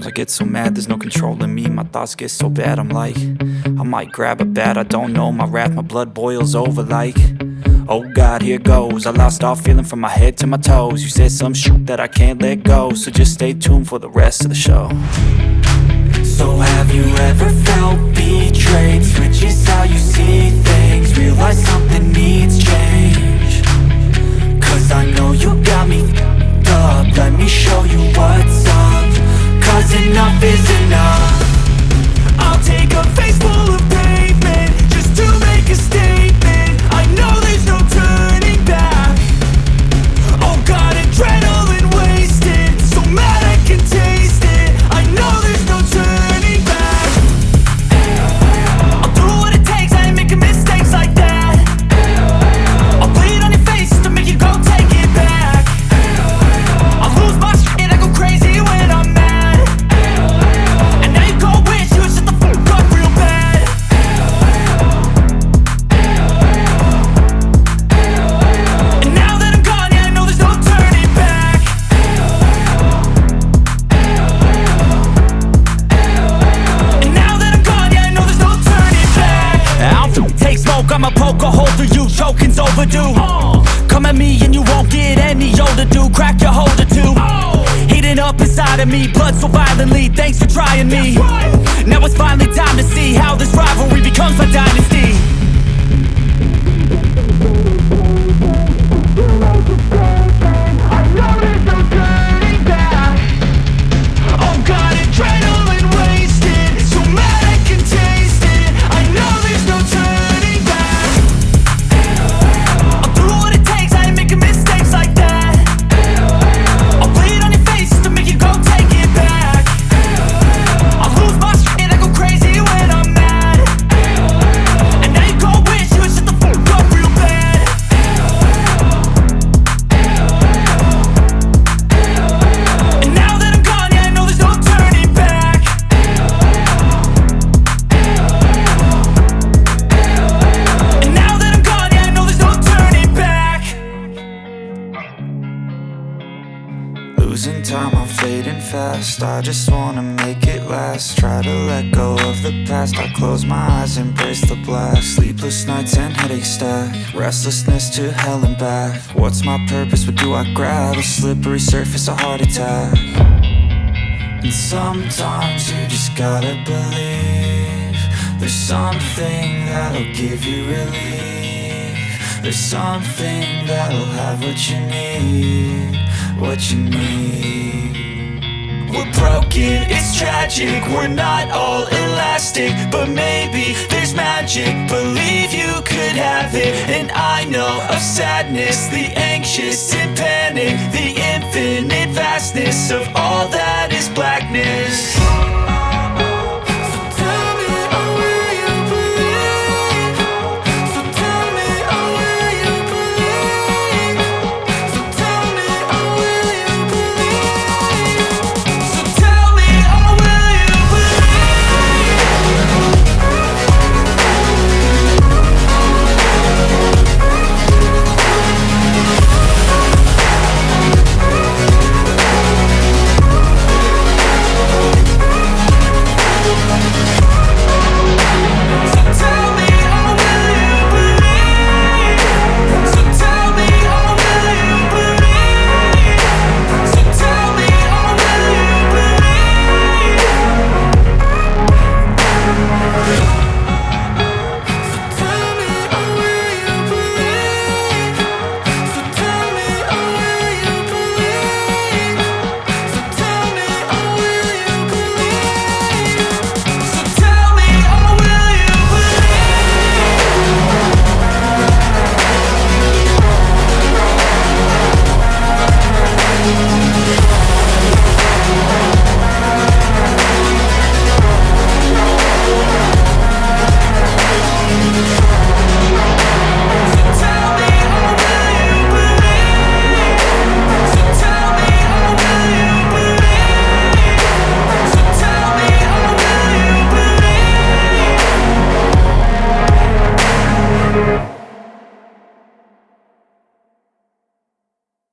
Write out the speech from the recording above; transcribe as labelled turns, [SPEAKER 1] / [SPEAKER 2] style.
[SPEAKER 1] Sometimes I get so mad, there's no controlling me. My thoughts get so bad, I'm like, I might grab a bat, I don't know. My wrath, my blood boils over like, oh God, here goes. I lost all feeling from my head to my toes. You said some shit that I can't let go, so just stay tuned for the rest of the show. So have you ever felt betrayed? Switches how you see things, realize something needs change. Cause I know you got me f***ed up. Let me show you what's up, cause enough is enough. I'll take a face full of pavement just to make a statement. I know there's no turning back. Oh God, adrenaline wasted, so mad I can taste it. I know there's no turning back. I'll do what it takes, I ain't making mistakes like that. I'll bleed on your face to make you go take it back. I'll lose my shit, I go crazy when I'm mad. And now you go wish you would shut the fuck up real bad. And now that I'm gone, yeah, I know there's no turning back. And now that I'm gone, yeah, I know there's no turning back. I don't take smoke, I'ma poke a hole through you, choking's overdue. Come at me and you won't get any older, dude. Crack your holder too. Heating up inside of me, blood so violently, thanks for trying me. Now it's finally time to see how this rivalry becomes a dynasty. I know there's no turning back. Oh God, adrenaline wasted, so mad I can taste it. I know there's no turning back. I'll do what it takes, I ain't making mistakes like that. I'll bleed on your face to make you go take it back. I'll lose my shit, I go crazy when I'm mad. And now you go wish you would shut the fuck up real bad. And now that I'm gone, yeah, I know there's no turning back. And now that I'm gone, yeah, I know there's no turning back. Losing time, I'm fading fast. I just wanna make it last. Try to let go of the past. I close my eyes, embrace the black. Sleepless nights and headaches stack. Restlessness to hell and back. What's my purpose? What do I grab? A slippery surface, a heart attack. And sometimes you just gotta believe there's something that'll give you relief. There's something that'll have what you need, what you need. We're broken, it's tragic, we're not all elastic, but maybe there's magic, believe you could have it. And I know of sadness, the anxious and panic, the infinite vastness of all that is blackness.